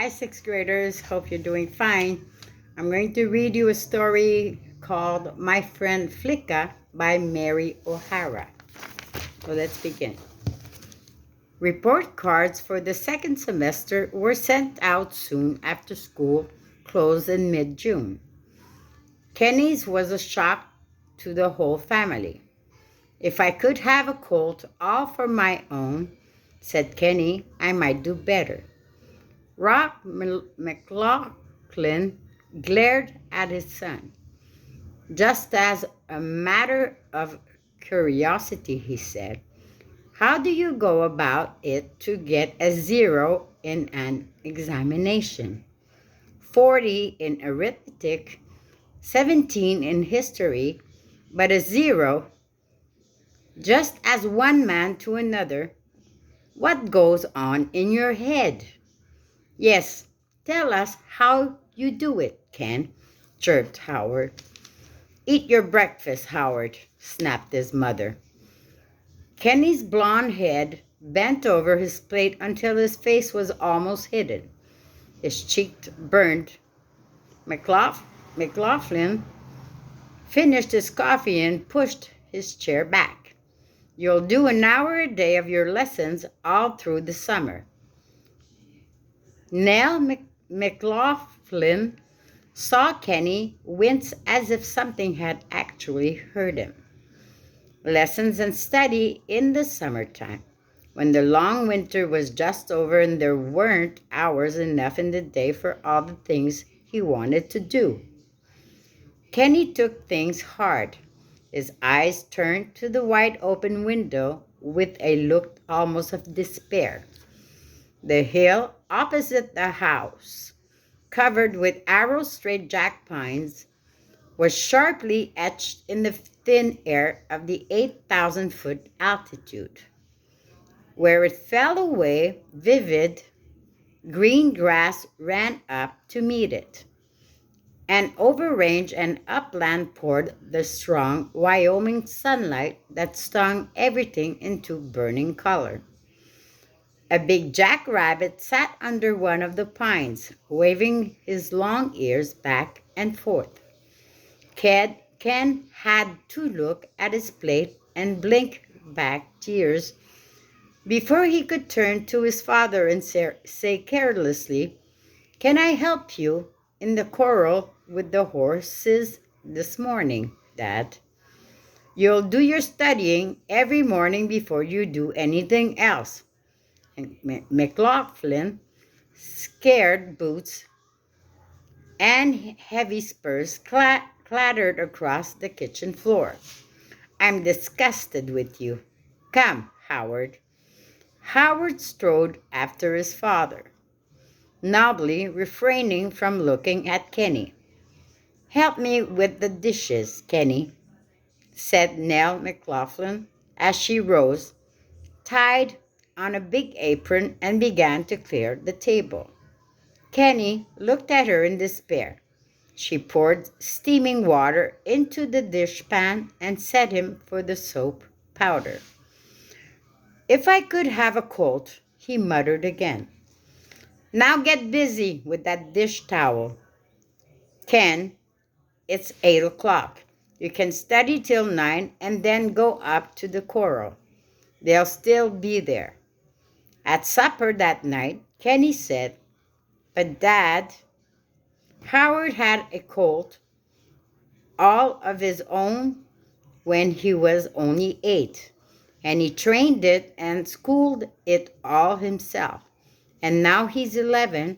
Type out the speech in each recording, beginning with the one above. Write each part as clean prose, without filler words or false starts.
Hi, sixth graders. Hope you're doing fine. I'm going to read you a story called My Friend Flicka by Mary O'Hara. So let's begin. Report cards for the second semester were sent out soon after school closed in mid-June. Kenny's was a shock to the whole family. If I could have a colt all for my own, said Kenny, I might do better. Rob McLaughlin glared at his son. Just as a matter of curiosity, he said, how do you go about it to get a 0 in an examination? 40 in arithmetic, 17 in history, but a 0, just as one man to another. What goes on in your head? Yes, tell us how you do it, Ken, chirped Howard. Eat your breakfast, Howard, snapped his mother. Kenny's blond head bent over his plate until his face was almost hidden. His cheek burned. McLaughlin finished his coffee and pushed his chair back. You'll do an hour a day of your lessons all through the summer. Nell McLaughlin saw Kenny wince as if something had actually hurt him. Lessons and study in the summertime, when the long winter was just over and there weren't hours enough in the day for all the things he wanted to do. Kenny took things hard. His eyes turned to the wide open window with a look almost of despair. The hill opposite the house, covered with arrow-straight jack pines, was sharply etched in the thin air of the 8,000-foot altitude. Where it fell away, vivid green grass ran up to meet it, and over range and upland poured the strong Wyoming sunlight that stung everything into burning color. A big jackrabbit sat under one of the pines, waving his long ears back and forth. Ken had to look at his plate and blink back tears before he could turn to his father and say carelessly, Can I help you in the corral with the horses this morning, Dad? You'll do your studying every morning before you do anything else. And McLaughlin, scared boots and heavy spurs clattered across the kitchen floor. I'm disgusted with you. Come, Howard. Howard strode after his father, nobly refraining from looking at Kenny. Help me with the dishes, Kenny, said Nell McLaughlin as she rose, tied on a big apron, and began to clear the table. Kenny looked at her in despair. She poured steaming water into the dishpan and set him for the soap powder. If I could have a colt, he muttered again. Now get busy with that dish towel. Ken, it's 8 o'clock. You can study till 9 and then go up to the corral. They'll still be there. At supper that night, Kenny said, But Dad, Howard had a colt all of his own when he was only 8, and he trained it and schooled it all himself. And now he's 11,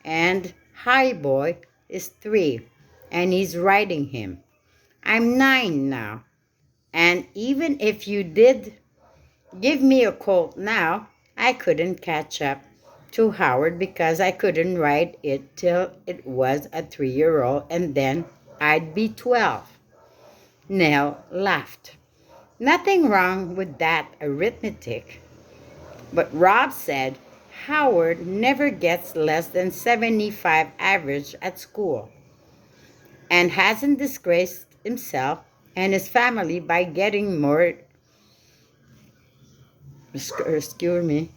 and Highboy is 3, and he's riding him. I'm 9 now, and even if you did give me a colt now, I couldn't catch up to Howard because I couldn't ride it till it was a 3-year-old, and then I'd be 12. Nell laughed. Nothing wrong with that arithmetic. But Rob said Howard never gets less than 75 average at school and hasn't disgraced himself and his family by getting more, excuse me,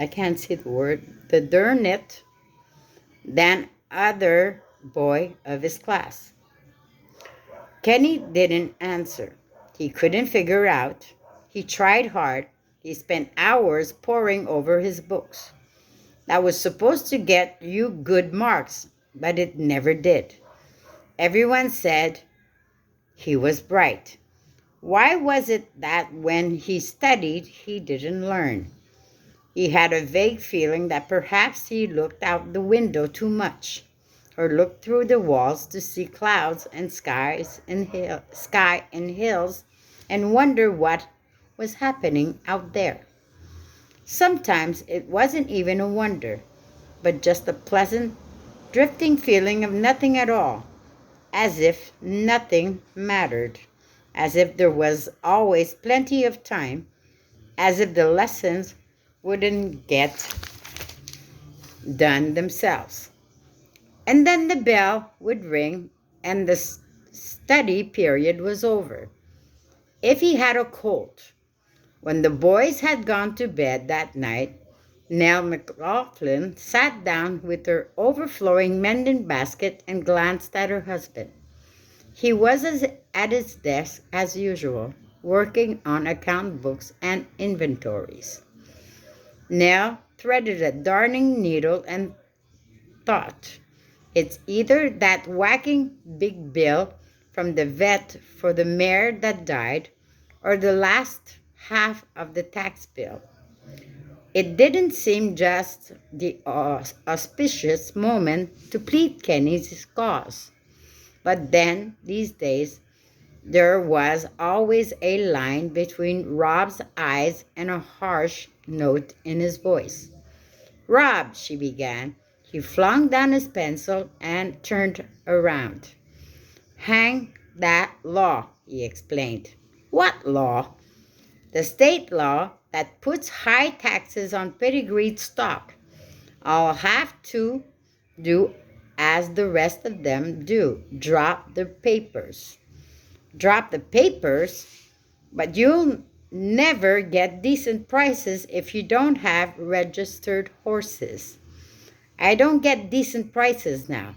I can't say the word, the darn it, than other boy of his class. Kenny didn't answer. He couldn't figure out. He tried hard. He spent hours poring over his books. That was supposed to get you good marks, but it never did. Everyone said he was bright. Why was it that when he studied, he didn't learn? He had a vague feeling that perhaps he looked out the window too much, or looked through the walls to see clouds and sky and hills, and wonder what was happening out there. Sometimes it wasn't even a wonder, but just a pleasant, drifting feeling of nothing at all, as if nothing mattered, as if there was always plenty of time, as if the lessons wouldn't get done themselves. And then the bell would ring and the study period was over. If he had a cold, when the boys had gone to bed that night, Nell McLaughlin sat down with her overflowing mending basket and glanced at her husband. He was at his desk as usual, working on account books and inventories. Nell threaded a darning needle and thought, it's either that whacking big bill from the vet for the mare that died, or the last half of the tax bill. It didn't seem just the auspicious moment to plead Kenny's cause. But then, these days, there was always a line between Rob's eyes and a harsh note in his voice. Rob, she began. He flung down his pencil and turned around. Hang that law, he explained. What law? The state law that puts high taxes on pedigreed stock. I'll have to do as the rest of them do. Drop the papers. Drop the papers? But you'll never get decent prices if you don't have registered horses. I don't get decent prices now,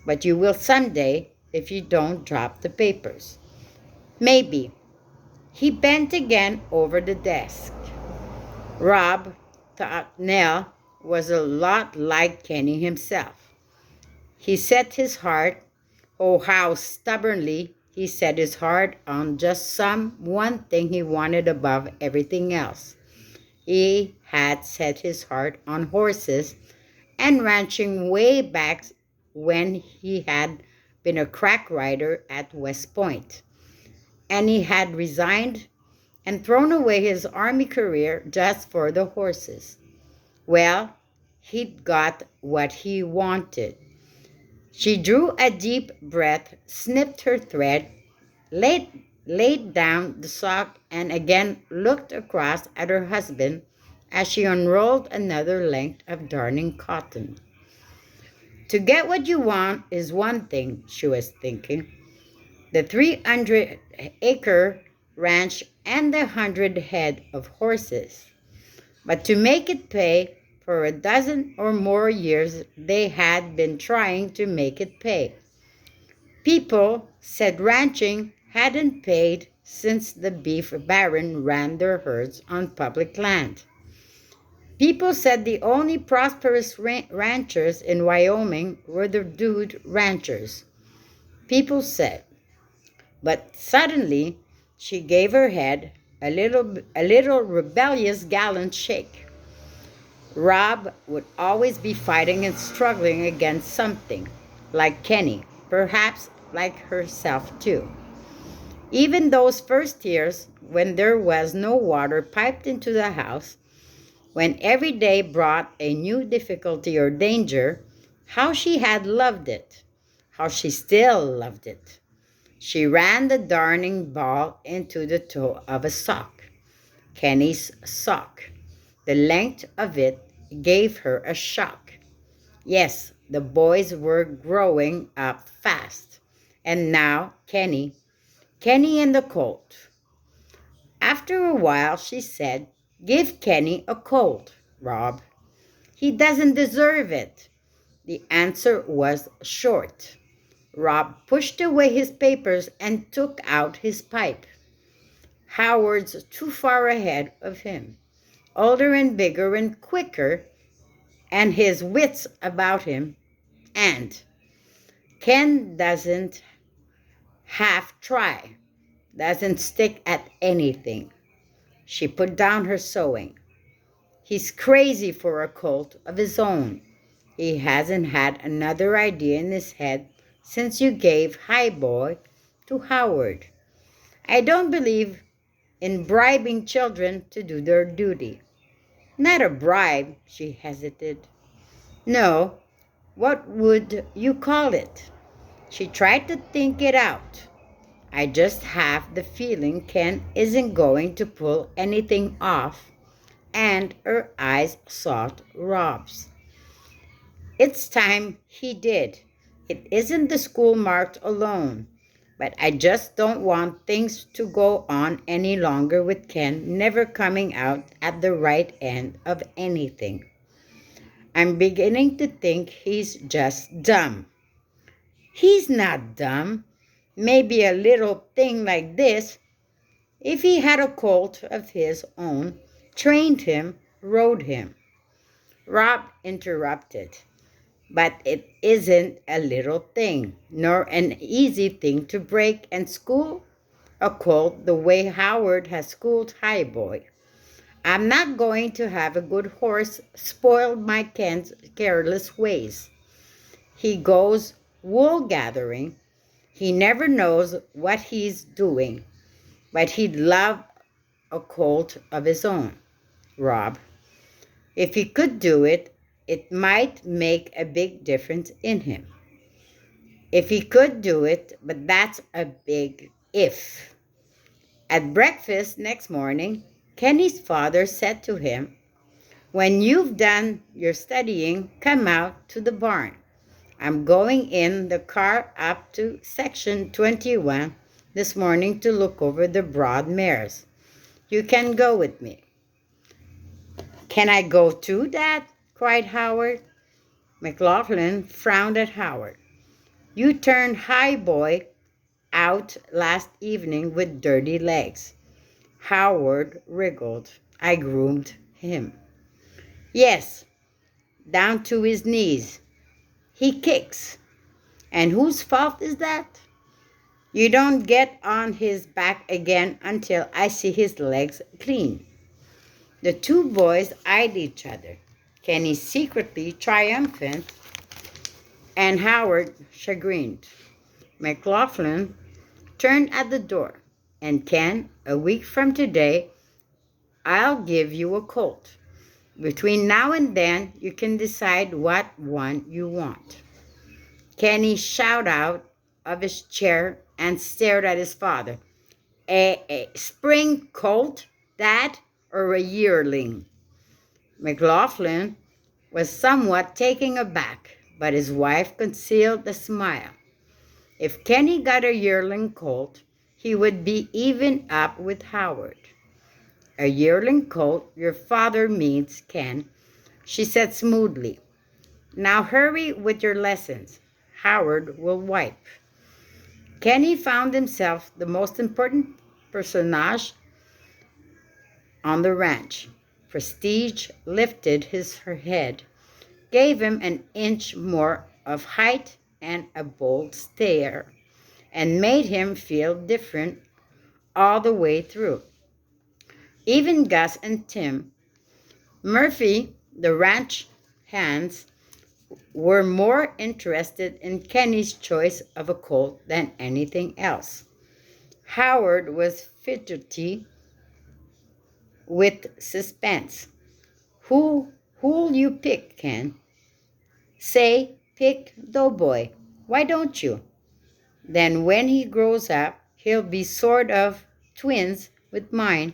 but you will someday if you don't drop the papers. Maybe. He bent again over the desk. Rob thought Nell was a lot like Kenny himself. He set his heart, oh how stubbornly he set his heart on just some one thing he wanted above everything else. He had set his heart on horses and ranching way back when he had been a crack rider at West Point. And he had resigned and thrown away his army career just for the horses. Well, he'd got what he wanted. She drew a deep breath, snipped her thread, laid down the sock, and again looked across at her husband as she unrolled another length of darning cotton. To get what you want is one thing, she was thinking. The 300-acre ranch and the 100 head of horses. But to make it pay, for a dozen or more years they had been trying to make it pay. People said ranching hadn't paid since the beef baron ran their herds on public land. People said the only prosperous ranchers in Wyoming were the dude ranchers. People said. But suddenly she gave her head a little rebellious gallant shake. Rob would always be fighting and struggling against something, like Kenny, perhaps like herself too. Even those first years when there was no water piped into the house, when every day brought a new difficulty or danger, how she had loved it, how she still loved it. She ran the darning ball into the toe of a sock, Kenny's sock. The length of it gave her a shock. Yes, the boys were growing up fast. And now Kenny and the colt. After a while, she said, give Kenny a colt, Rob. He doesn't deserve it. The answer was short. Rob pushed away his papers and took out his pipe. Howard's too far ahead of him, older and bigger and quicker, and his wits about him. And Ken doesn't half try, doesn't stick at anything. She put down her sewing. He's crazy for a colt of his own. He hasn't had another idea in his head since you gave Highboy to Howard. I don't believe in bribing children to do their duty. Not a bribe, she hesitated. No, what would you call it? She tried to think it out. I just have the feeling Ken isn't going to pull anything off, and her eyes sought Rob's. It's time he did. It isn't the school marked alone, but I just don't want things to go on any longer with Ken never coming out at the right end of anything. I'm beginning to think he's just dumb. He's not dumb. Maybe a little thing like this, if he had a colt of his own, trained him, rode him. Rob interrupted. But it isn't a little thing, nor an easy thing to break and school a colt the way Howard has schooled Highboy. I'm not going to have a good horse spoil my Ken's careless ways. He goes wool gathering. He never knows what he's doing, but he'd love a colt of his own, Rob. If he could do it, it might make a big difference in him. If he could do it, but that's a big if. At breakfast next morning, Kenny's father said to him, "When you've done your studying, come out to the barn. I'm going in the car up to section 21 this morning to look over the broad mares. You can go with me." "Can I go too, Dad?" cried Howard. McLaughlin frowned at Howard. "You turned Highboy out last evening with dirty legs." Howard wriggled. "I groomed him." "Yes, down to his knees. He kicks. And whose fault is that? You don't get on his back again until I see his legs clean." The two boys eyed each other, Kenny secretly triumphant and Howard chagrined. McLaughlin turned at the door. "And Ken, a week from today, I'll give you a colt. Between now and then, you can decide what one you want." Kenny shouted out of his chair and stared at his father. A spring colt, Dad, or a yearling?" McLaughlin was somewhat taken aback, but his wife concealed a smile. If Kenny got a yearling colt, he would be even up with Howard. "A yearling colt, your father means, Ken," she said smoothly. "Now hurry with your lessons. Howard will wipe." Kenny found himself the most important personage on the ranch. Prestige lifted her head, gave him an inch more of height and a bold stare, and made him feel different all the way through. Even Gus and Tim Murphy, the ranch hands, were more interested in Kenny's choice of a colt than anything else. Howard was fidgety with suspense. Who'll you pick, Ken?" "Say, pick Doughboy. Why don't you? Then when he grows up, he'll be sort of twins with mine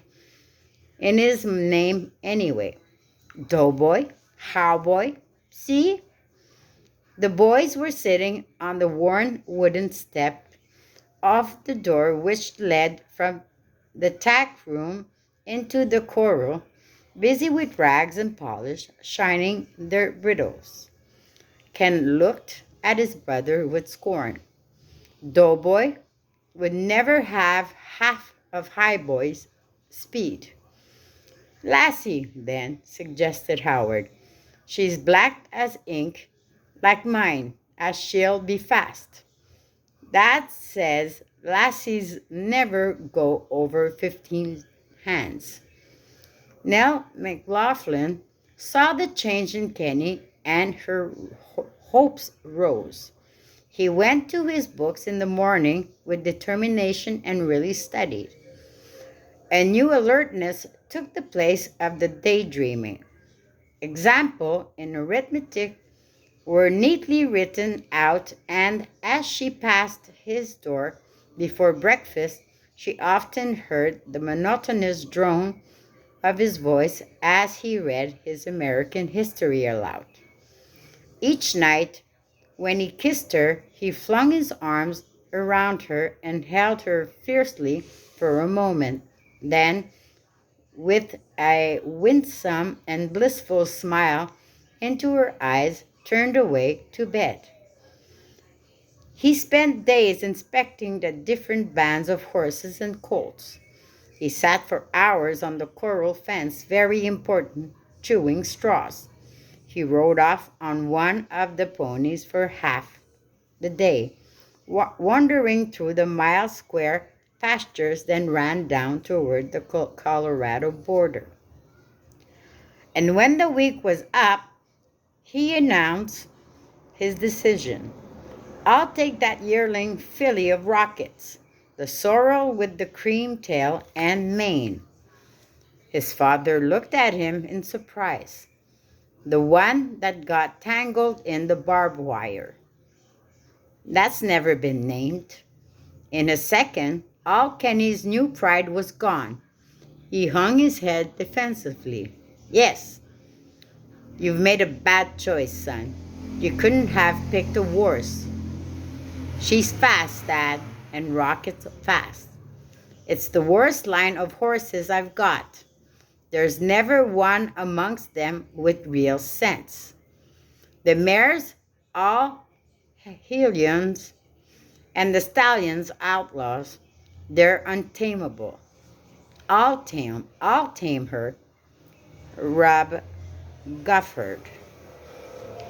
in his name anyway. Doughboy, Howboy, see?" The boys were sitting on the worn wooden step of the door which led from the tack room into the corral, busy with rags and polish, shining their bridles. Ken looked at his brother with scorn. Doughboy would never have half of Highboy's speed. Lassie, then, suggested Howard. She's black as ink, like mine, as she'll be fast. That says lassies never go over 15 hands. Nell McLaughlin saw the change in Kenny and her hopes rose. He went to his books in the morning with determination and really studied. A new alertness took the place of the daydreaming. Example in arithmetic were neatly written out, and as she passed his door before breakfast, she often heard the monotonous drone of his voice as he read his American history aloud. Each night, when he kissed her, he flung his arms around her and held her fiercely for a moment. Then, with a winsome and blissful smile into her eyes, turned away to bed. He spent days inspecting the different bands of horses and colts. He sat for hours on the corral fence, very important, chewing straws. He rode off on one of the ponies for half the day, wandering through the mile-square pastures, then ran down toward the Colorado border. And when the week was up, he announced his decision. I'll take that yearling filly of Rocket's, the sorrel with the cream tail and mane. His father looked at him in surprise. The one that got tangled in the barbed wire. That's never been named. In a second, all Kenny's new pride was gone. He hung his head defensively. Yes, you've made a bad choice, son. You couldn't have picked a worse. She's fast, Dad, and Rocket's fast. It's the worst line of horses I've got. There's never one amongst them with real sense. The mares, all hellions, and the stallions, outlaws. They're untamable. I'll tame her, Rob Gufford.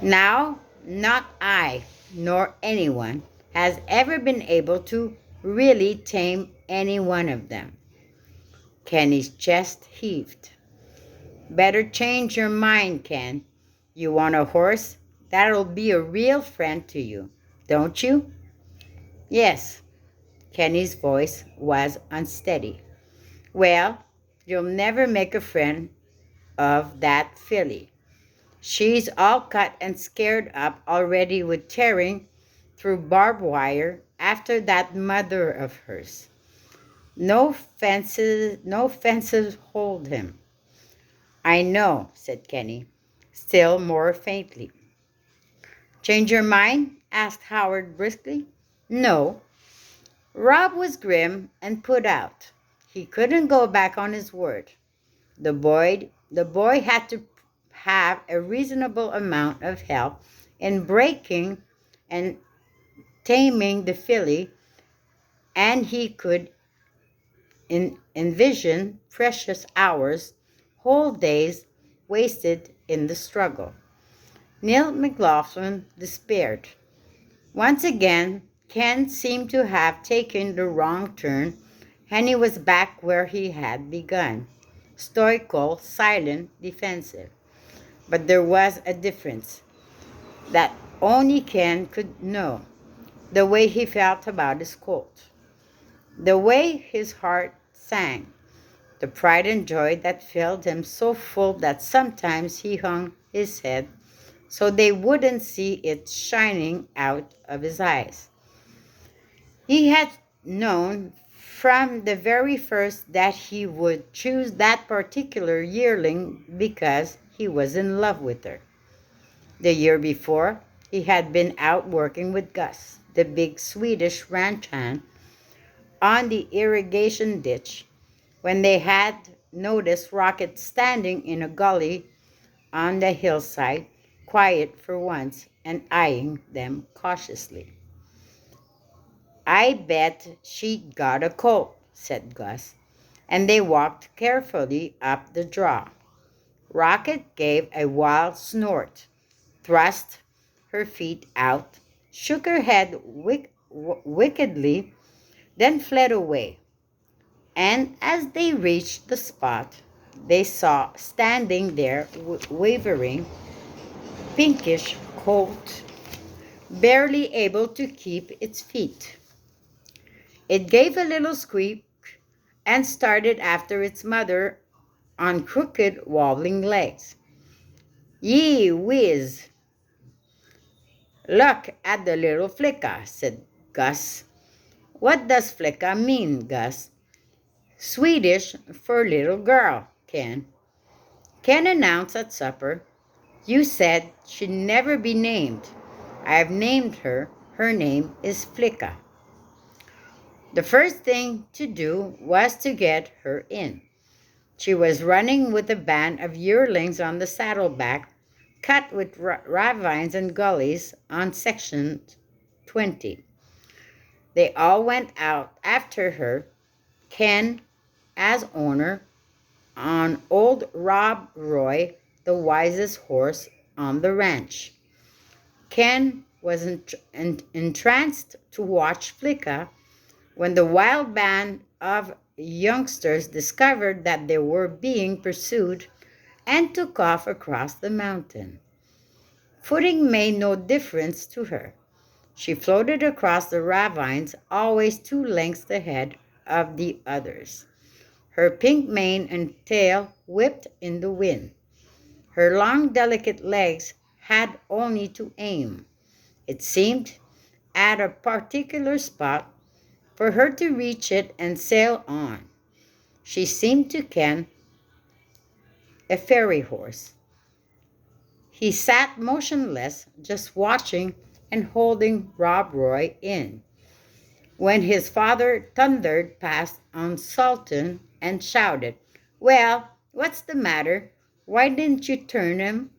Now, not I, nor anyone, has ever been able to really tame any one of them. Kenny's chest heaved. Better change your mind, Ken. You want a horse that'll be a real friend to you, don't you? Yes. Kenny's voice was unsteady. Well, you'll never make a friend of that filly. She's all cut and scared up already with tearing through barbed wire after that mother of hers. No fences hold him. I know, said Kenny, still more faintly. Change your mind? Asked Howard briskly. No. Rob was grim and put out. He couldn't go back on his word. The boy had to have a reasonable amount of help in breaking and taming the filly, and he could envision precious hours, whole days wasted in the struggle. Neil McLaughlin despaired. Once again, Ken seemed to have taken the wrong turn, and he was back where he had begun, stoical, silent, defensive. But there was a difference that only Ken could know, the way he felt about his colt, the way his heart sang, the pride and joy that filled him so full that sometimes he hung his head so they wouldn't see it shining out of his eyes. He had known from the very first that he would choose that particular yearling because he was in love with her. The year before, he had been out working with Gus, the big Swedish ranch hand, on the irrigation ditch when they had noticed Rocket standing in a gully on the hillside, quiet for once, and eyeing them cautiously. "I bet she got a cold," said Gus, and they walked carefully up the draw. Rocket gave a wild snort, thrust her feet out, shook her head wickedly, then fled away. And as they reached the spot, they saw standing there, wavering, pinkish colt, barely able to keep its feet. It gave a little squeak and started after its mother on crooked, wobbling legs. "Yee whiz! Look at the little Flicka," said Gus. "What does Flicka mean, Gus?" "Swedish for little girl, Ken. Ken announced at supper. You said she'd never be named. I've named her. Her name is Flicka." The first thing to do was to get her in. She was running with a band of yearlings on the saddleback, cut with ravines and gullies on section 20. They all went out after her, Ken as owner, on old Rob Roy, the wisest horse on the ranch. Ken was entranced to watch Flicka when the wild band of youngsters discovered that they were being pursued and took off across the mountain. Footing made no difference to her. She floated across the ravines, always 2 lengths ahead of the others. Her pink mane and tail whipped in the wind. Her long, delicate legs had only to aim, it seemed, at a particular spot for her to reach it and sail on. She seemed to Ken a fairy horse. He sat motionless, just watching and holding Rob Roy in, when his father thundered past on Sultan and shouted, "Well, what's the matter? Why didn't you turn him?"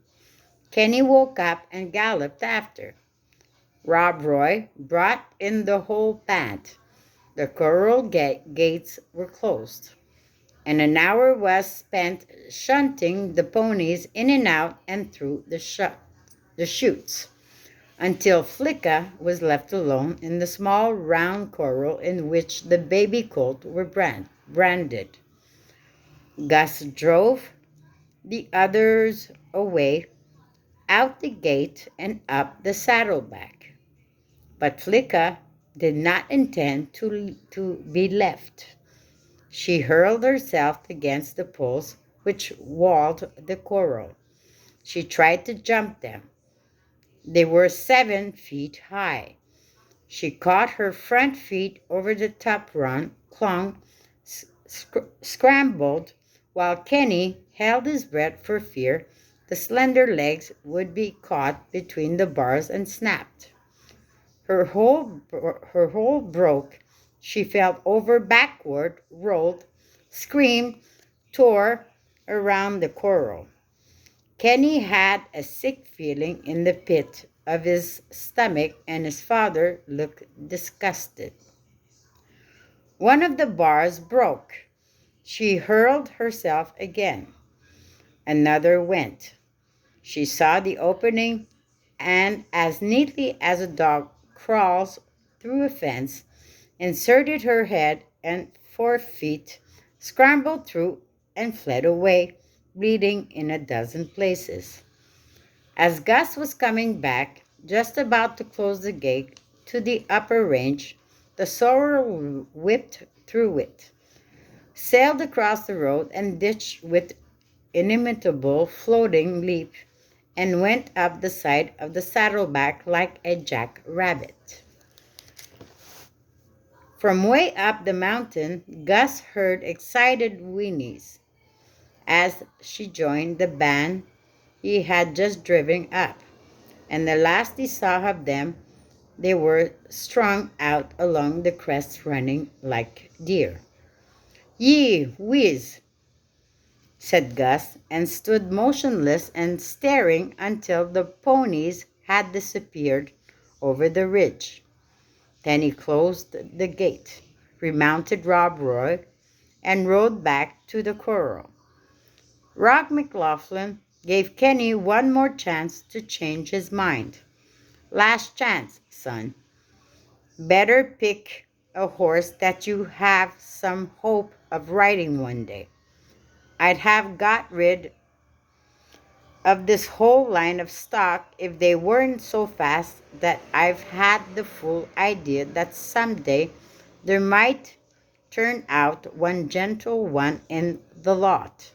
Kenny woke up and galloped after. Rob Roy brought in the whole band. The corral gates were closed, and an hour was spent shunting the ponies in and out and through the chutes, until Flicka was left alone in the small round corral in which the baby colt were branded. Gus drove the others away, out the gate and up the saddleback. But Flicka did not intend to be left. She hurled herself against the poles which walled the corral. She tried to jump them. They were 7 feet high. She caught her front feet over the top run, clung, scrambled, while Kenny held his breath for fear the slender legs would be caught between the bars and snapped. Her hold broke. She fell over backward, rolled, screamed, tore around the corral. Kenny had a sick feeling in the pit of his stomach, and his father looked disgusted. One of the bars broke. She hurled herself again. Another went. She saw the opening, and as neatly as a dog crawls through a fence, inserted her head and 4 feet, scrambled through, and fled away, bleeding in a dozen places. As Gus was coming back, just about to close the gate to the upper range, the sorrel whipped through it, sailed across the road, and ditched with inimitable floating leap, and went up the side of the saddleback like a jackrabbit. From way up the mountain, Gus heard excited whinnies as she joined the band he had just driven up, and the last he saw of them, they were strung out along the crest running like deer. "Yee whiz!" said Gus, and stood motionless and staring until the ponies had disappeared over the ridge. Then he closed the gate, remounted Rob Roy, and rode back to the corral. Rob McLaughlin gave Kenny one more chance to change his mind. Last chance, son. Better pick a horse that you have some hope of riding one day. I'd have got rid of this whole line of stock if they weren't so fast that I've had the full idea that someday there might turn out one gentle one in the lot,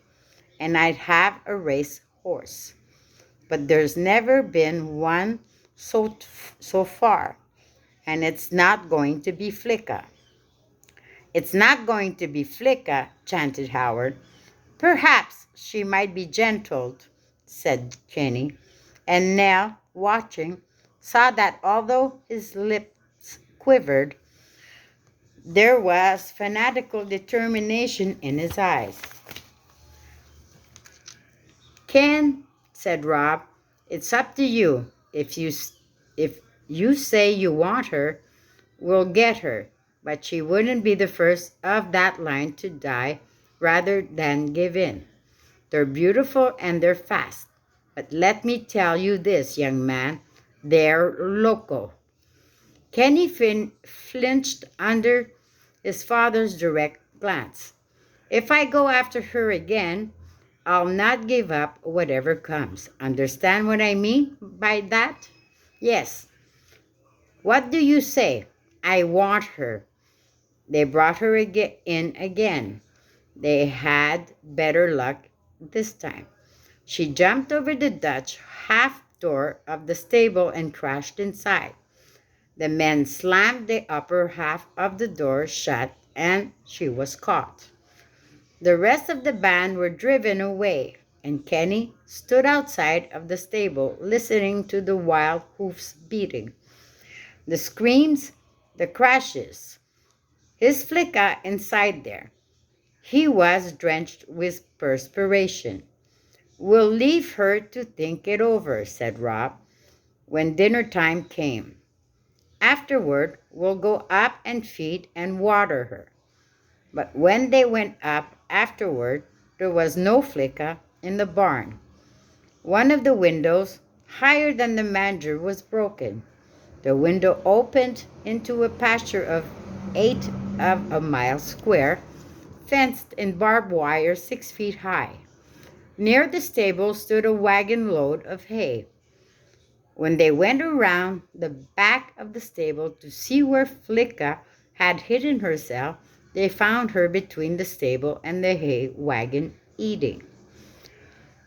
and I'd have a race horse. But there's never been one so far, and it's not going to be Flicka. It's not going to be Flicka, chanted Howard. Perhaps she might be gentled, said Kenny, and Nell, watching, saw that although his lips quivered, there was fanatical determination in his eyes. Ken, said Rob, it's up to you. If you say you want her, we'll get her, but she wouldn't be the first of that line to die rather than give in. They're beautiful and they're fast. But let me tell you this, young man, they're loco. Kenny flinched under his father's direct glance. If I go after her again, I'll not give up whatever comes. Understand what I mean by that? Yes. What do you say? I want her. They brought her in again. They had better luck this time. She jumped over the Dutch half door of the stable and crashed inside. The men slammed the upper half of the door shut and she was caught. The rest of the band were driven away, and Kenny stood outside of the stable listening to the wild hoofs beating, the screams, the crashes. His Flicka inside there. He was drenched with perspiration. We'll leave her to think it over, said Rob, when dinner time came. Afterward, we'll go up and feed and water her. But when they went up afterward, there was no Flicka in the barn. One of the windows, higher than the manger, was broken. The window opened into a pasture of 8 of a mile square, fenced in barbed wire 6 feet high. Near the stable stood a wagon load of hay. When they went around the back of the stable to see where Flicka had hidden herself, they found her between the stable and the hay wagon eating.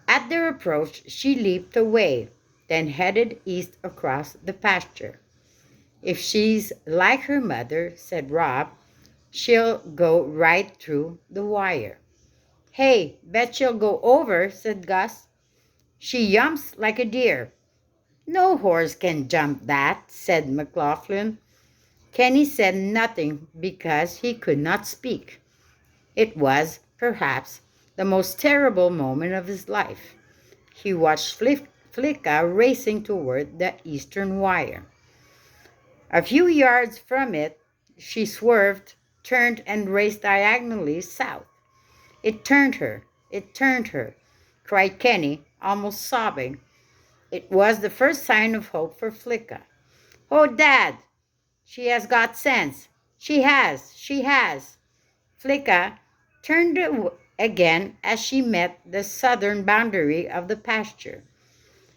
At their approach, she leaped away, then headed east across the pasture. If she's like her mother, said Rob, she'll go right through the wire. Hey, bet she'll go over, said Gus. She jumps like a deer. No horse can jump that, said McLaughlin. Kenny said nothing because he could not speak. It was, perhaps, the most terrible moment of his life. He watched Flicka racing toward the eastern wire. A few yards from it, she swerved, turned, and raced diagonally south. It turned her, cried Kenny, almost sobbing. It was the first sign of hope for Flicka. Oh, Dad, she has got sense. She has. Flicka turned again as she met the southern boundary of the pasture.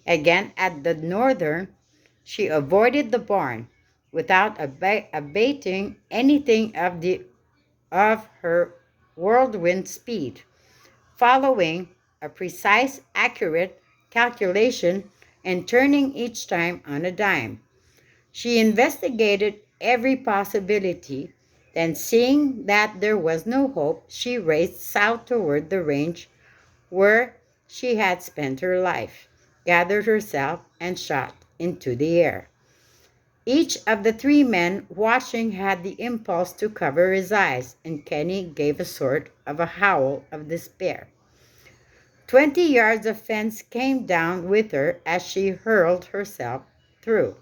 Again at the northern, she avoided the barn without abating anything of her whirlwind speed, following a precise, accurate calculation and turning each time on a dime. She investigated every possibility, then seeing that there was no hope, she raced south toward the range where she had spent her life, gathered herself, and shot into the air. Each of the 3 men watching had the impulse to cover his eyes, and Kenny gave a sort of a howl of despair. 20 yards of fence came down with her as she hurled herself through.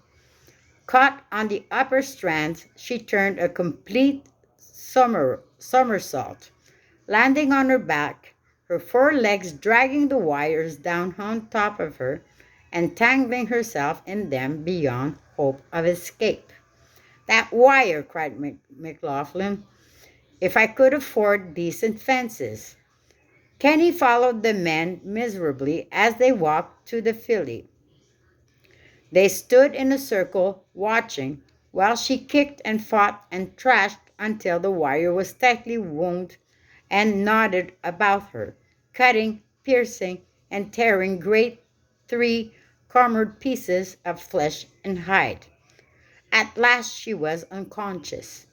Caught on the upper strands, she turned a complete somersault, landing on her back, her forelegs dragging the wires down on top of her and tangling herself in them beyond hope of escape. That wire, cried McLaughlin. If I could afford decent fences. Kenny followed the men miserably as they walked to the filly. They stood in a circle, watching, while she kicked and fought and thrashed until the wire was tightly wound and knotted about her, cutting, piercing, and tearing great three-cornered pieces of flesh and hide. At last she was unconscious,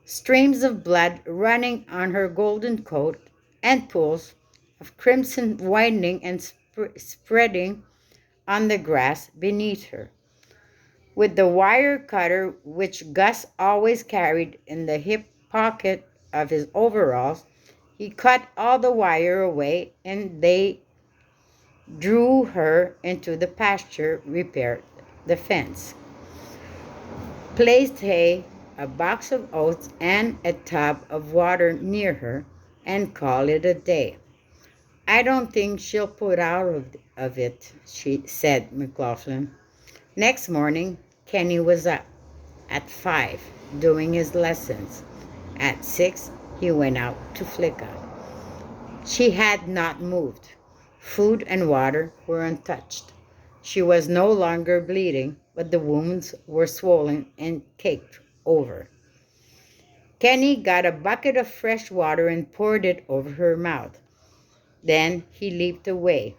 streams of blood running on her golden coat and pools of crimson widening and spreading on the grass beneath her. With the wire cutter which Gus always carried in the hip pocket of his overalls, he cut all the wire away and they drew her into the pasture, repaired the fence, placed hay, a box of oats, and a tub of water near her, and called it a day. I don't think she'll put out of it, she said, McLaughlin. Next morning, Kenny was up at 5 doing his lessons. At 6, he went out to Flicka. She had not moved. Food and water were untouched. She was no longer bleeding, but the wounds were swollen and caked over. Kenny got a bucket of fresh water and poured it over her mouth. Then he leaped away,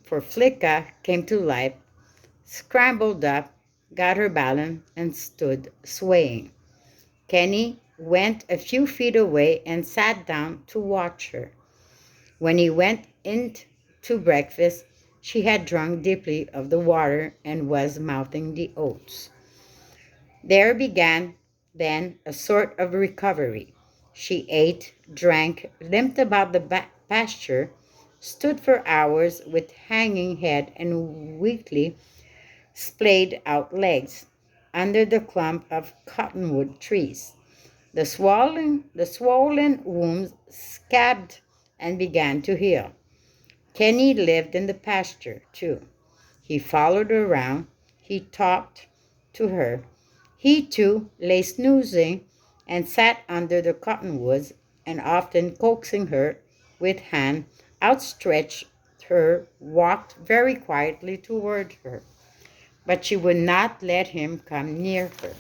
for Flicka came to life, scrambled up, got her balance, and stood swaying. Kenny went a few feet away and sat down to watch her. When he went in to breakfast, she had drunk deeply of the water and was mouthing the oats. There began then a sort of recovery. She ate, drank, limped about the pasture, stood for hours with hanging head and weakly splayed out legs under the clump of cottonwood trees. The swollen wounds scabbed and began to heal. Kenny lived in the pasture, too. He followed her around. He talked to her. He, too, lay snoozing and sat under the cottonwoods and often coaxing her with hand outstretched her, walked very quietly toward her. But she would not let him come near her.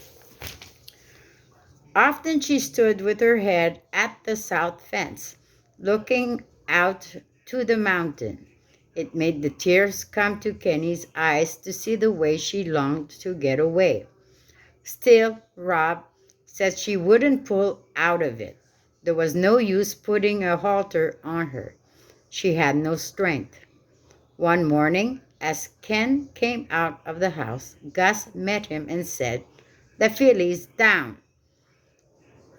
Often she stood with her head at the south fence, looking out to the mountain. It made the tears come to Kenny's eyes to see the way she longed to get away. Still, Rob said she wouldn't pull out of it. There was no use putting a halter on her. She had no strength. One morning, as Ken came out of the house, Gus met him and said, "The filly's down."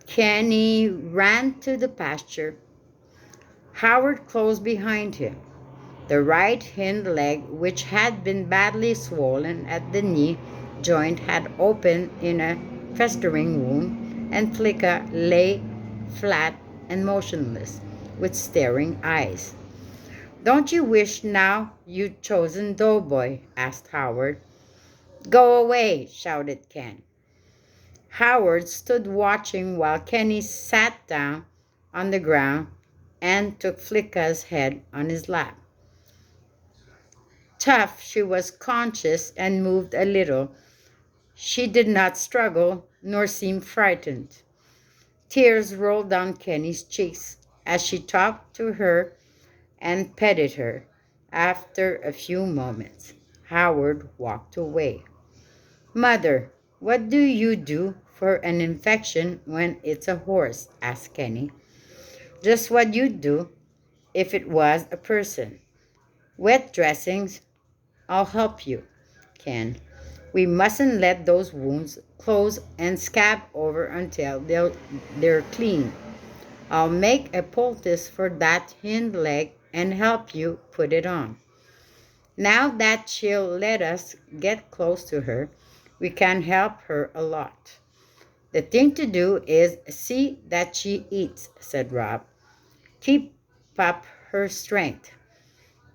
Kenny ran to the pasture. Howard close behind him. The right hind leg, which had been badly swollen at the knee joint, had opened in a festering wound, and Flicka lay flat and motionless, with staring eyes. "Don't you wish now you'd chosen Doughboy?" asked Howard. "Go away!" shouted Ken. Howard stood watching while Kenny sat down on the ground and took Flicka's head on his lap. Tough, she was conscious and moved a little. She did not struggle nor seem frightened. Tears rolled down Kenny's cheeks as she talked to her and petted her. After a few moments, Howard walked away. "Mother, what do you do for an infection when it's a horse?" asked Kenny. "Just what you'd do if it was a person. Wet dressings. I'll help you, Ken. We mustn't let those wounds close and scab over until they're clean. I'll make a poultice for that hind leg and help you put it on." Now that she'll let us get close to her, We can help her a lot. The thing to do is see that she eats, said Rob. Keep up her strength.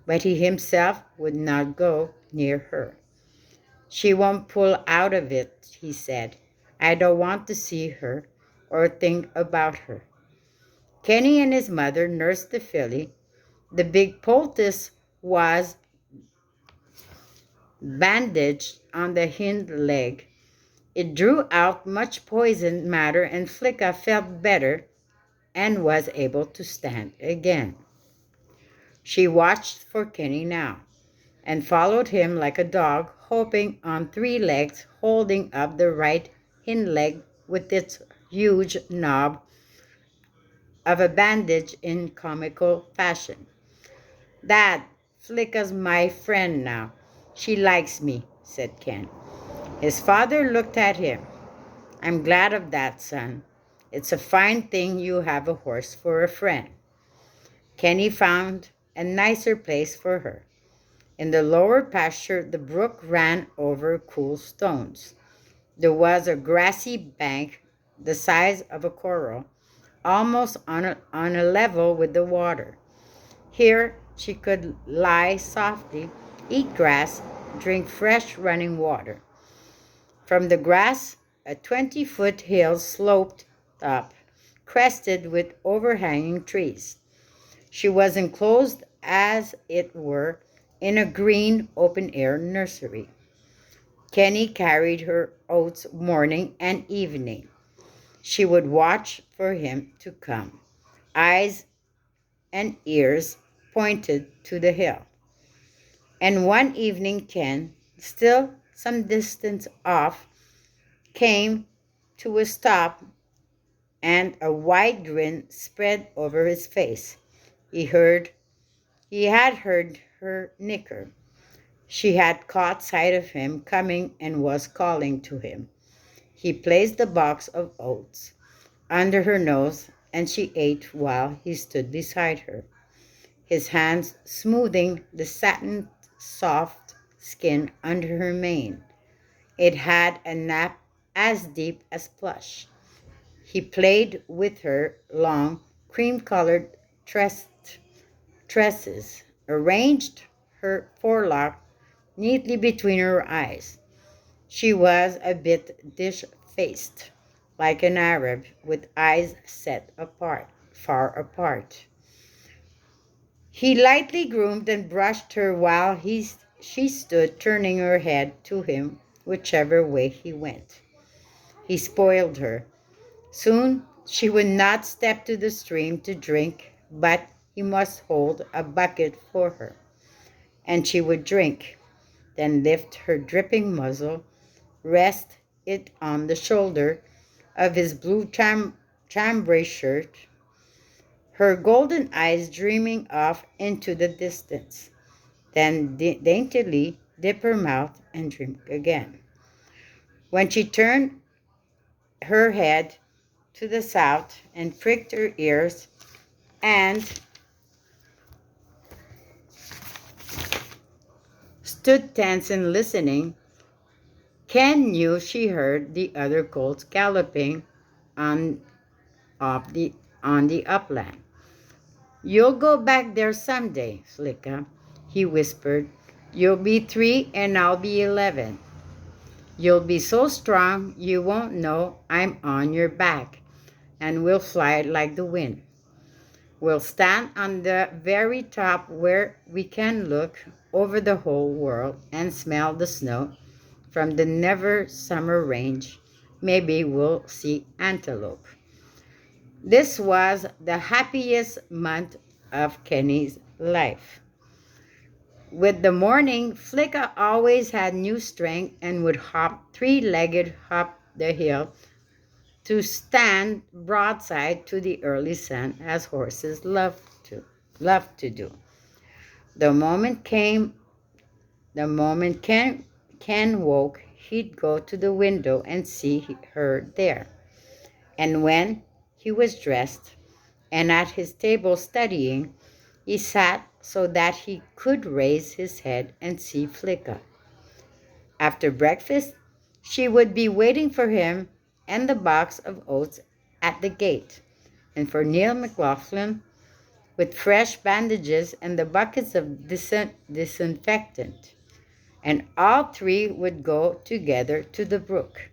But he himself would not go near her. She won't pull out of it, he said. I don't want to see her or think about her. Kenny and his mother nursed the filly. The big poultice was bandaged on the hind leg. It drew out much poison matter, and Flicka felt better and was able to stand again. She watched for Kenny now and followed him like a dog, hopping on three legs, holding up the right hind leg with its huge knob of a bandage in comical fashion. Dad, Flicka's my friend now. She likes me, said Ken. His father looked at him. I'm glad of that, son. It's a fine thing you have a horse for a friend. Kenny found a nicer place for her. In the lower pasture, the brook ran over cool stones. There was a grassy bank the size of a coral, almost on a level with the water. Here she could lie softly, eat grass, drink fresh running water. From the grass, a 20-foot hill sloped up, crested with overhanging trees. She was enclosed, as it were, in a green open-air nursery. Kenny carried her oats morning and evening. She would watch for him to come. Eyes and ears pointed to the hill. And one evening Ken, still some distance off, came to a stop and a wide grin spread over his face. He had heard her nicker. She had caught sight of him coming and was calling to him. He placed the box of oats under her nose, and she ate while he stood beside her, his hands smoothing the satin soft skin under her mane. It had a nap as deep as plush. He played with her long, cream-colored tresses, arranged her forelock neatly between her eyes. She was a bit dish-faced, like an Arab, with eyes set apart, far apart. He lightly groomed and brushed her while she stood turning her head to him whichever way he went. He spoiled her. Soon she would not step to the stream to drink, but he must hold a bucket for her, and she would drink, then lift her dripping muzzle, rest it on the shoulder of his blue chambray shirt, her golden eyes dreaming off into the distance, then daintily dip her mouth and drink again. When she turned her head to the south and pricked her ears and stood tense and listening, Ken knew she heard the other colts galloping on, on the upland. You'll go back there someday, Flicka, he whispered. You'll be 3 and I'll be 11. You'll be so strong you won't know I'm on your back, and we'll fly like the wind. We'll stand on the very top where we can look over the whole world and smell the snow from the never summer range. Maybe we'll see antelope. This was the happiest month of Kenny's life. With the morning, Flicka always had new strength and would hop three-legged up the hill to stand broadside to the early sun, as horses love to do. The moment Ken woke, he'd go to the window and see her there. And when he was dressed and at his table studying, he sat so that he could raise his head and see Flicka. After breakfast, She would be waiting for him and the box of oats at the gate, and for Neil McLaughlin with fresh bandages and the buckets of disinfectant. And all three would go together to the brook,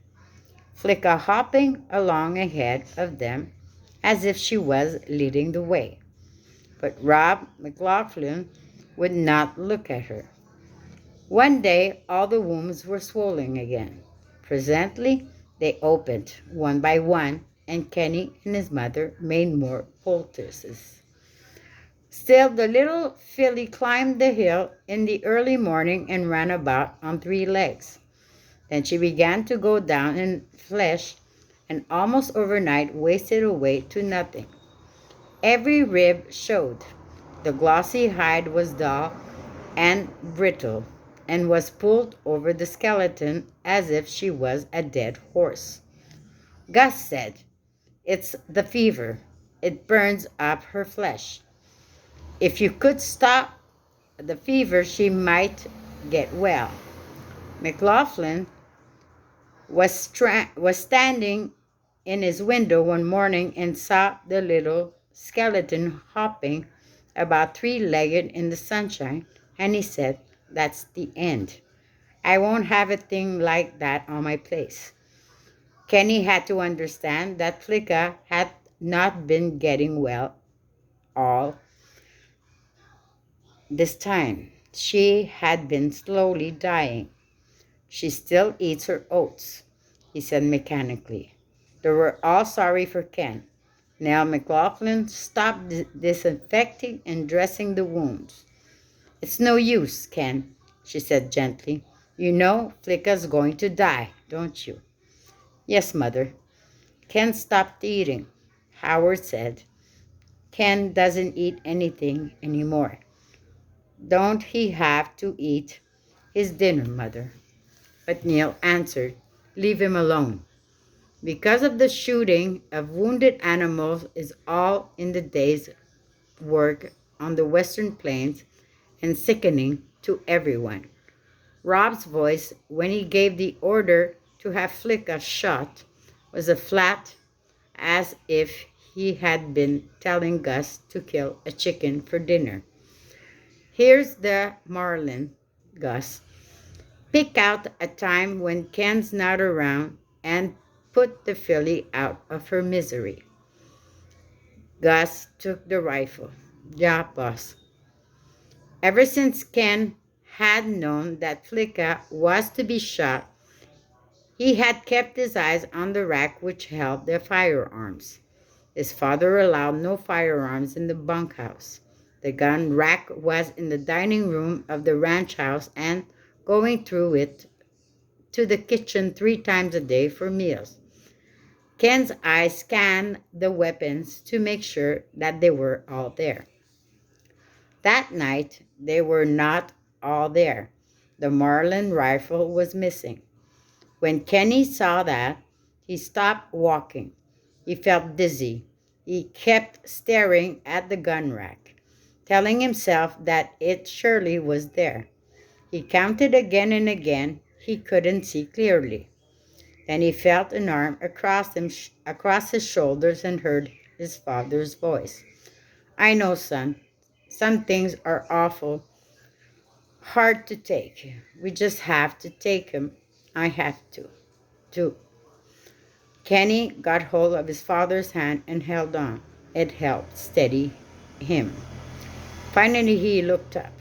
Flicka hopping along ahead of them as if she was leading the way. But Rob McLaughlin would not look at her. One day, all the wombs were swollen again. Presently, they opened one by one, and Kenny and his mother made more poultices. Still, the little filly climbed the hill in the early morning and ran about on three legs. Then she began to go down in flesh, and almost overnight wasted away to nothing. Every rib showed. The glossy hide was dull and brittle, and was pulled over the skeleton as if she was a dead horse. Gus said, "It's the fever. It burns up her flesh. If you could stop the fever, she might get well." McLaughlin was standing in his window one morning and saw the little skeleton hopping about three-legged in the sunshine, and he said, "That's the end. I won't have a thing like that on my place." Kenny had to understand that Flicka had not been getting well all this time. She had been slowly dying. "She still eats her oats," he said mechanically. They were all sorry for Ken. Now McLaughlin stopped disinfecting and dressing the wounds. "It's no use, Ken," she said gently. "You know Flicka's going to die, don't you?" "Yes, Mother." Ken stopped eating. Howard said, "Ken doesn't eat anything anymore." "Don't he have to eat his dinner, Mother?" But Neil answered, "Leave him alone. Because of the shooting of wounded animals is all in the day's work on the western plains and sickening to everyone." Rob's voice, when he gave the order to have Flicka shot, was as flat as if he had been telling Gus to kill a chicken for dinner. "Here's the marlin, Gus. Pick out a time when Ken's not around and put the filly out of her misery." Gus took the rifle. "Yeah, boss." Ever since Ken had known that Flicka was to be shot, he had kept his eyes on the rack which held their firearms. His father allowed no firearms in the bunkhouse. The gun rack was in the dining room of the ranch house, and going through it to the kitchen 3 times a day for meals. Ken's eyes scanned the weapons to make sure that they were all there. That night, they were not all there. The Marlin rifle was missing. When Kenny saw that, he stopped walking. He felt dizzy. He kept staring at the gun rack, telling himself that it surely was there. He counted again and again. He couldn't see clearly. Then he felt an arm across his shoulders and heard his father's voice. "I know, son. Some things are awful hard to take. We just have to take 'em. I have to. To." Kenny got hold of his father's hand and held on. It helped steady him. Finally, he looked up.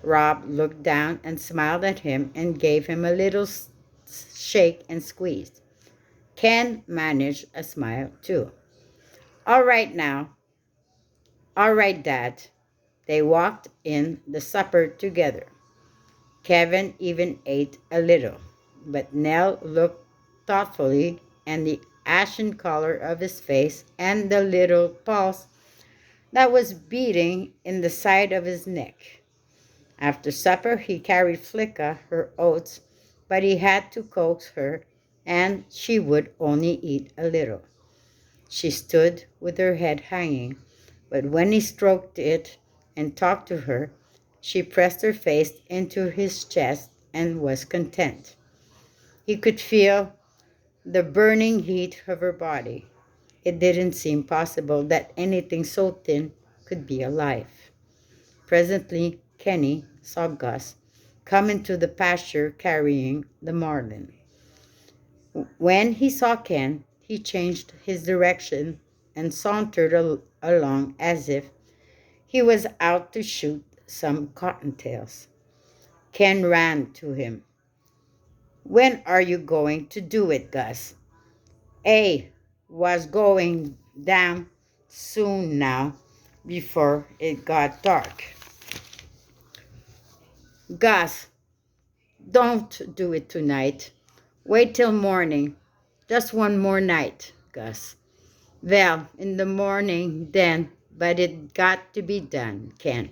Rob looked down and smiled at him and gave him a little shake and squeeze. Ken managed a smile too. "All right now. All right, Dad." They walked in the supper together. Kevin even ate a little, but Nell looked thoughtfully, and the ashen color of his face and the little pulse that was beating in the side of his neck. After supper, he carried Flicka her oats, but he had to coax her, and she would only eat a little. She stood with her head hanging, but when he stroked it and talked to her, she pressed her face into his chest and was content. He could feel the burning heat of her body. It didn't seem possible that anything so thin could be alive. Presently, Kenny saw Gus come into the pasture carrying the marlin. When he saw Ken, he changed his direction and sauntered along as if he was out to shoot some cottontails. Ken ran to him. "When are you going to do it, Gus?" "A was going down soon now before it got dark." "Gus, don't do it tonight. Wait till morning. Just one more night, Gus." "Well, in the morning then, but it got to be done, Ken.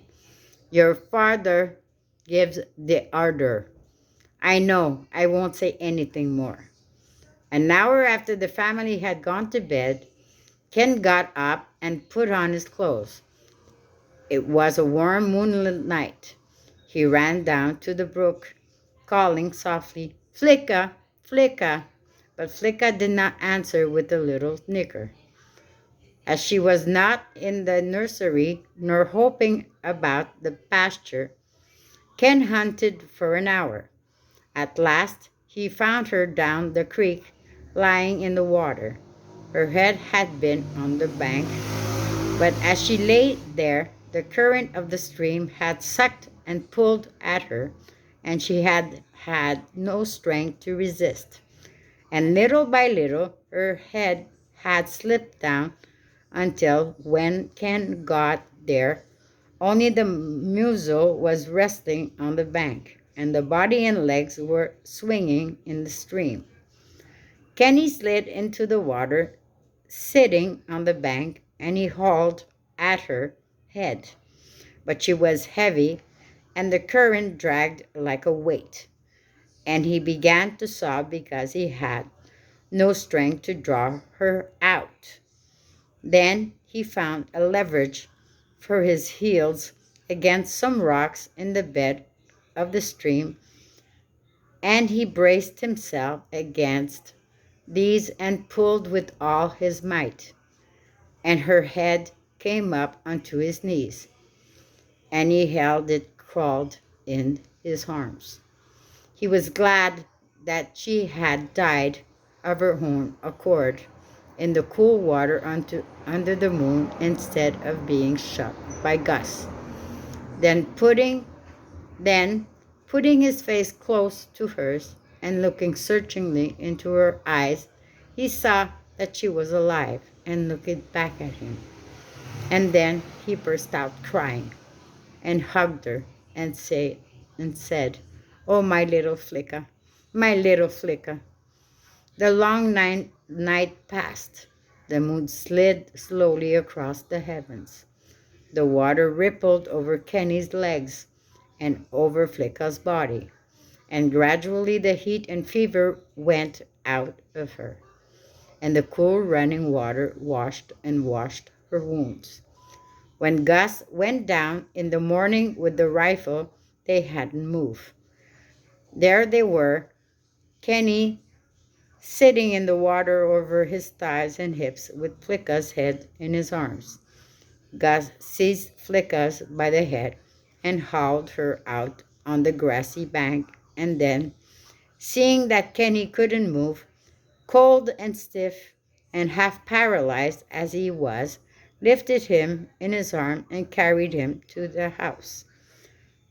Your father gives the order." "I know. I won't say anything more." An hour after the family had gone to bed, Ken got up and put on his clothes. It was a warm moonlit night. He ran down to the brook, calling softly, "Flicka, Flicka." But Flicka did not answer with a little snicker. As she was not in the nursery nor hopping about the pasture, Ken hunted for an hour. At last he found her down the creek, lying in the water. Her head had been on the bank, but as she lay there, the current of the stream had sucked and pulled at her, and she had had no strength to resist. And little by little, her head had slipped down until when Ken got there, only the muzzle was resting on the bank, and the body and legs were swinging in the stream. Kenny slid into the water, sitting on the bank, and he hauled at her head. But she was heavy, and the current dragged like a weight, and he began to sob because he had no strength to draw her out. Then he found a leverage for his heels against some rocks in the bed of the stream, and he braced himself against these and pulled with all his might, and her head came up onto his knees, and he held it crawled in his arms. He was glad that she had died of her own accord in the cool water under the moon instead of being shot by Gus. Then then putting his face close to hers and looking searchingly into her eyes, he saw that she was alive and looking back at him. And then he burst out crying and hugged her and said, "Oh, my little Flicka, my little Flicka." The long night passed. The moon slid slowly across the heavens. The water rippled over Kenny's legs and over Flicka's body, and gradually the heat and fever went out of her, and the cool running water washed her wounds. When Gus went down in the morning with the rifle, they hadn't moved. There they were, Kenny sitting in the water over his thighs and hips with Flicka's head in his arms. Gus seized Flicka's by the head and hauled her out on the grassy bank, and then, seeing that Kenny couldn't move, cold and stiff and half paralyzed as he was, lifted him in his arm and carried him to the house.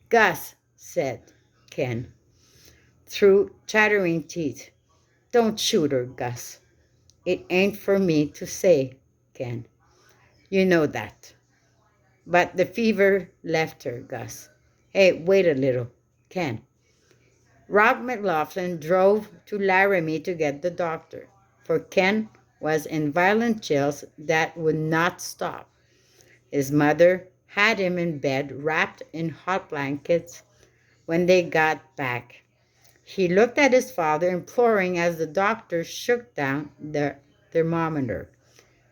"Gus," said Ken, through chattering teeth, "don't shoot her, Gus." "It ain't for me to say, Ken. You know that." "But the fever left her, Gus." "Hey, wait a little, Ken." Rob McLaughlin drove to Laramie to get the doctor, for Ken was in violent chills that would not stop. His mother had him in bed wrapped in hot blankets when they got back. He looked at his father, imploring as the doctor shook down the thermometer.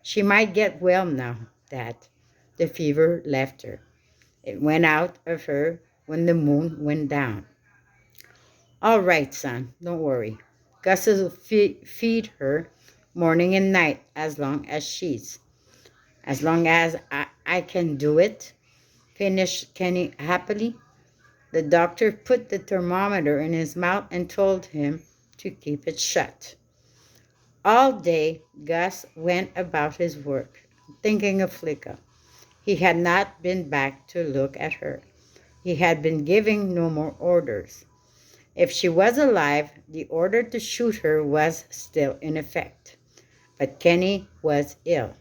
"She might get well now, Dad." The fever left her. It went out of her when the moon went down. "All right, son, don't worry. Gus will feed her morning and night as long as I can do it, finished Kenny happily. The doctor put the thermometer in his mouth and told him to keep it shut. All day, Gus went about his work, thinking of Flicka. He had not been back to look at her. He had been giving no more orders. If she was alive, the order to shoot her was still in effect. But Kenny was ill.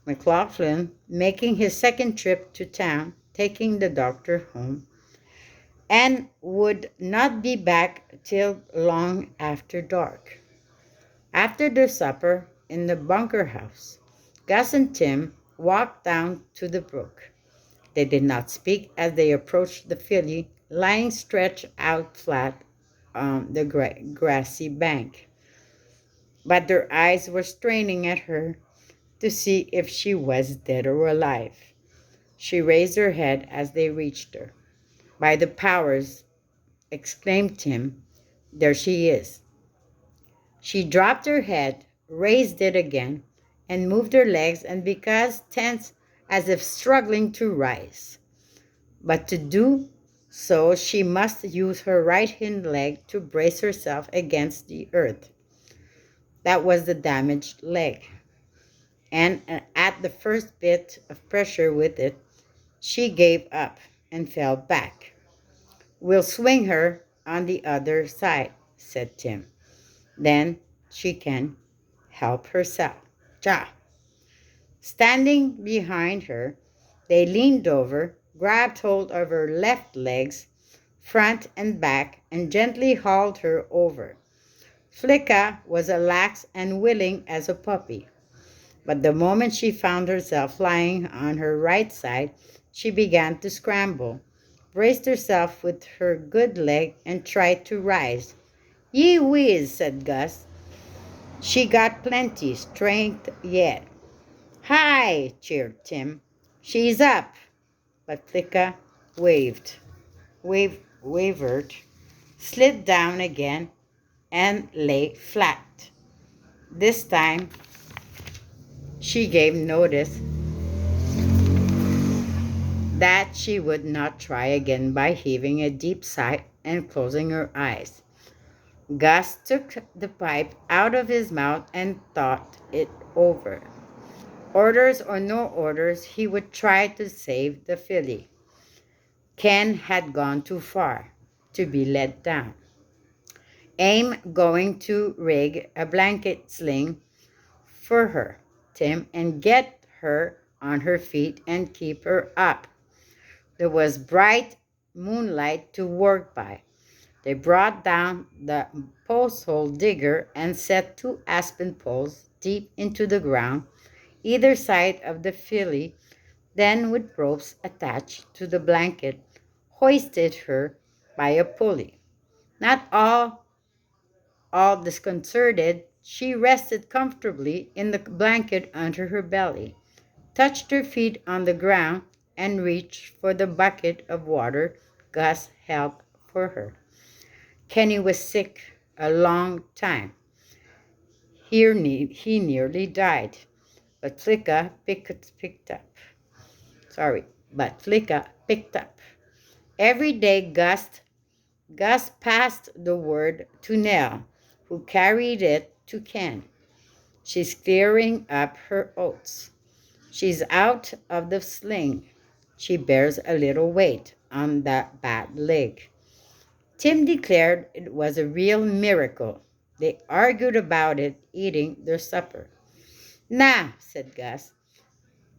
McLaughlin, making his second trip to town, taking the doctor home, and would not be back till long after dark. After their supper in the bunker house, Gus and Tim walked down to the brook. They did not speak as they approached the filly lying stretched out flat on the grassy bank, but their eyes were straining at her to see if she was dead or alive. She raised her head as they reached her. "By the powers," exclaimed Tim, "there she is." She dropped her head, raised it again, and moved her legs and because tense as if struggling to rise. But to do so she must use her right hind leg to brace herself against the earth. That was the damaged leg. And at the first bit of pressure with it, she gave up and fell back. "We'll swing her on the other side," said Tim. "Then she can help herself." Ja. Standing behind her, they leaned over, grabbed hold of her left legs, front and back, and gently hauled her over. Flicka was as lax and willing as a puppy. But the moment she found herself lying on her right side, she began to scramble, braced herself with her good leg, and tried to rise. "Yee whiz," said Gus. "She got plenty strength yet." "Hi!" cheered Tim. "She's up." But Flicka wavered, slid down again, and lay flat. This time she gave notice that she would not try again by heaving a deep sigh and closing her eyes. Gus took the pipe out of his mouth and thought it over. Orders or no orders, he would try to save the filly. Ken had gone too far to be let down. "I'm going to rig a blanket sling for her, Tim, and get her on her feet and keep her up." There was bright moonlight to work by. They brought down the post-hole digger and set two aspen poles deep into the ground, either side of the filly, then with ropes attached to the blanket, hoisted her by a pulley. Not all disconcerted, she rested comfortably in the blanket under her belly, touched her feet on the ground, and reached for the bucket of water Gus held for her. Kenny was sick a long time. He nearly died, but Flicka picked up. But Flicka picked up. Every day Gus passed the word to Nell, who carried it to Ken. "She's clearing up her oats. She's out of the sling. She bears a little weight on that bad leg." Tim declared it was a real miracle. They argued about it, eating their supper. "Nah," said Gus.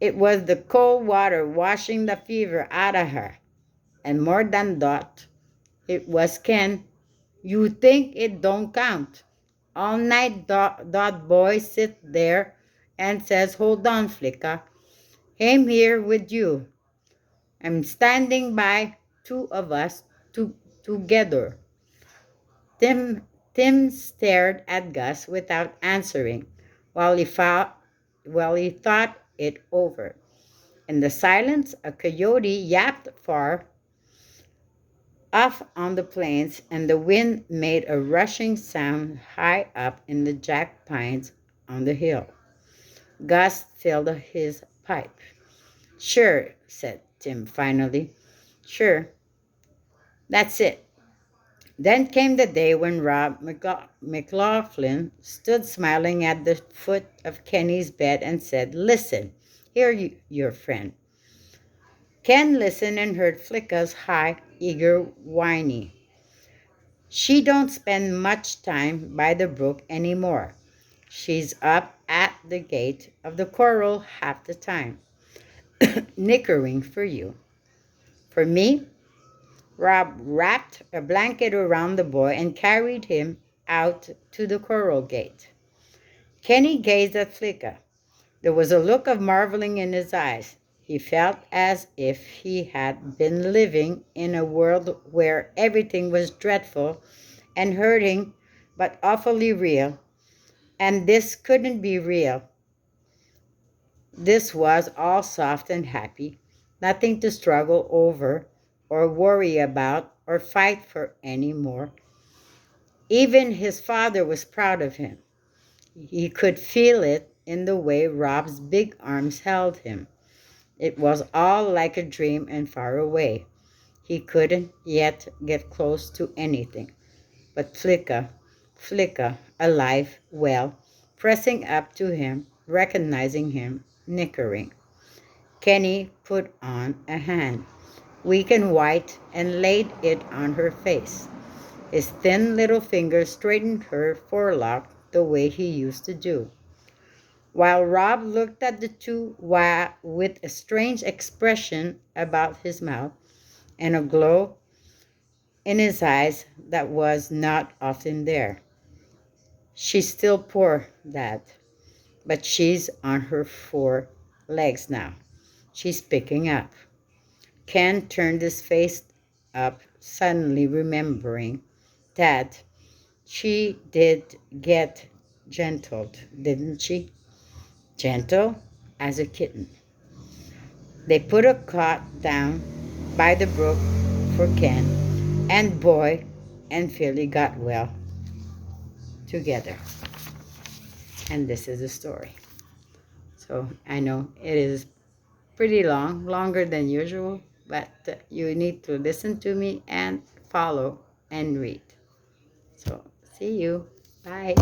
"It was the cold water washing the fever out of her. And more than that, it was Ken. You think it don't count. All night that boy sit there and says, 'Hold on, Flicka. I'm here with you. I'm standing by two of us together.'" Tim stared at Gus without answering while he thought it over. In the silence, a coyote yapped far off on the plains, and the wind made a rushing sound high up in the jack pines on the hill. Gus filled his pipe. Sure, said Tim finally. Sure, that's it. Then came the day when Rob McLaughlin stood smiling at the foot of Kenny's bed and said, Listen, here your friend. Ken listened and heard Flicka's high, eager whining. She don't spend much time by the brook anymore. She's up at the gate of the corral half the time, nickering for you. For me, Rob wrapped a blanket around the boy and carried him out to the corral gate. Kenny gazed at Flicka. There was a look of marveling in his eyes. He felt as if he had been living in a world where everything was dreadful and hurting but awfully real. And this couldn't be real. This was all soft and happy, nothing to struggle over or worry about or fight for any more. Even his father was proud of him. He could feel it in the way Rob's big arms held him. It was all like a dream and far away. He couldn't yet get close to anything. But Flicka, alive, well, pressing up to him, recognizing him, nickering. Kenny put on a hand, weak and white, and laid it on her face. His thin little fingers straightened her forelock the way he used to do, while Rob looked at the two with a strange expression about his mouth and a glow in his eyes that was not often there. She's still poor, Dad, but she's on her 4 legs now. She's picking up. Ken turned his face up, suddenly remembering that she did get gentled, didn't she? Gentle as a kitten. They put a cot down by the brook for Ken, and boy and Philly got well together. And this is the story. So I know it is pretty long, longer than usual, but you need to listen to me and follow and read. So see you. Bye.